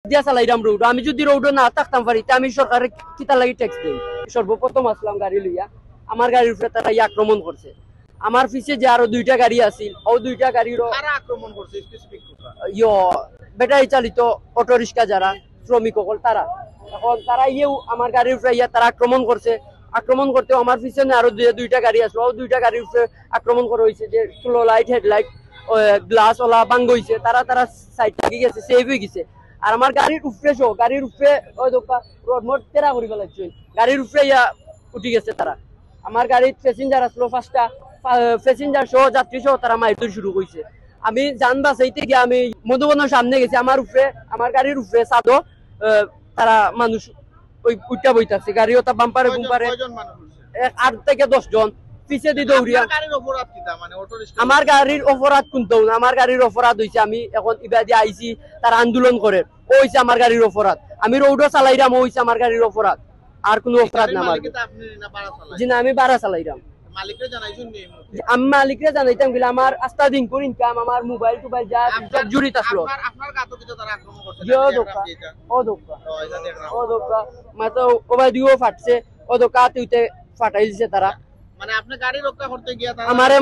দিয়া চালাইরাম রোড আমি যদি রোড না থাকতাম পারি আমি সরকারে কিতা লাগি ট্যাক্স দেই সর্বপ্রথম আসলাম গাড়ি লইয়া আমার গাড়ির উপরে তারা আক্রমণ করছে আমার পিছে যে আরো দুইটা গাড়ি আছিল ও দুইটা গাড়িরও কারা আক্রমণ করছে স্পেসিফিক কথা ব্যাটারি চালিত অটো রিক্সা যারা শ্রমিক সকল তারা এখন তারা ইয়েও আমার গাড়ির উপরে তারা আক্রমণ করছে আক্রমণ করতে আমার পিছনে আরো দুইটা গাড়ি আসলো ও দুইটা গাড়ির উপরে আক্রমণ করা হয়েছে যে স্লো লাইট হেডলাইট গ্লাস ওলা ভাঙ্গ হয়েছে তারা সাইড থেকে গেছে সেভ হয়ে গেছে আর আমার গাড়ির উপরে শো গাড়ির উপরে ওই দোকা রোড মোড তেরা করি ফেলাইছে গাড়ির উপরে উঠে গেছে তারা আমার গাড়ির প্যাসেঞ্জার আসলো ফার্স্টটা প্যাসেঞ্জার সহ যাত্রী সহ তারা মাইর শুরু করছে আমি যান বাসাইতে গিয়ে আমি মধুবনের সামনে গেছি আমার উপরে আমার গাড়ির উপরে সাদো তারা মানুষ ওই উঠা বইতাছে গাড়ি ওটা বাম্পারে বুম্পারে 8 থেকে 10 জন পিছে দি দৌড়িয়া আমার গাড়ির অপরাধ কোনটো আমার গাড়ির অপরাধ হইছে আমি এখন ইবাদি আইছি তার আন্দোলন করে ও হইছে আমার গাড়ির অপরাধ আমি রোডও চালাইরাম হইছে আমার গাড়ির অপরাধ আর কোনো অপরাধ না আমার জি না আমি বাড়া চালাইরাম আমি মালিকরে জানাইতাম গেলে আমার আস্তা দিন করে ইনকাম আমার মোবাইল টোবাইল যা সব জড়িত আসলো মাতো ওবাই দিও ফাটছে ও দোকা তুইতে ফাটাই দিছে তারা মানে আপনি গাড়ি রক্ষা করতে গিয়া তারা আমারে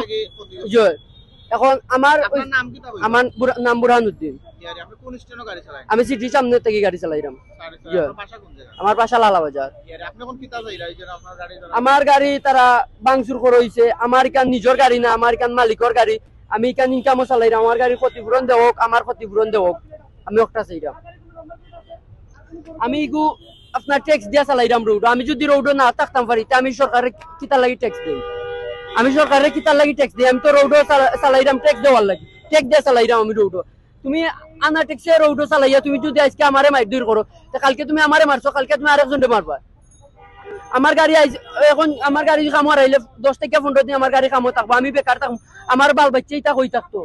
এখন আমার আমার নাম বুরহানুদ্দিন আপনি কোন স্টেশনে গাড়ি চালান আমি সিটির সামনে থেকে গাড়ি চালাইরাম আমার বাসা লালা বাজার আপনি কোন কিতা যাইরা এই যে আপনার গাড়ি আমার গাড়ি তারা ভাঙচুর করে হইছে আমার কান নিজের গাড়ি না আমার কান মালিকের গাড়ি আমি কান ইনকামও চালাইরাম আমার গাড়ি ক্ষতিপূরণ দেওক আমার ক্ষতিপূরণ দেওক আমি একটা চাইরাম আমি ইগু আপনার ট্যাক্স দিয়া চালাইরাম রোড আমি যদি রোড না থাকতাম পারি আমি সরকারে কিতা লাগি ট্যাক্স দেই আমি সরকারে কিতা লাগি ট্যাক্স দেই আমি তো রোড চালাইরাম ট্যাক্স দেওয়ার লাগি ট্যাক্স দিয়া চালাইরাম আমি রোড তুমি আনা ট্যাক্সে রোড চালাইয়া তুমি যদি আজকে আমারে মাইর দূর করো কালকে তুমি আমারে মারছো কালকে তুমি আরেকজনকে মারবা আমার গাড়ি এখন আমার গাড়ি কামো আইলে 10 থেকে 15 দিন আমার গাড়ি কামো থাকবো আমি বেকার থাকবো আমার বাল বাচ্চাই তা কই থাকতো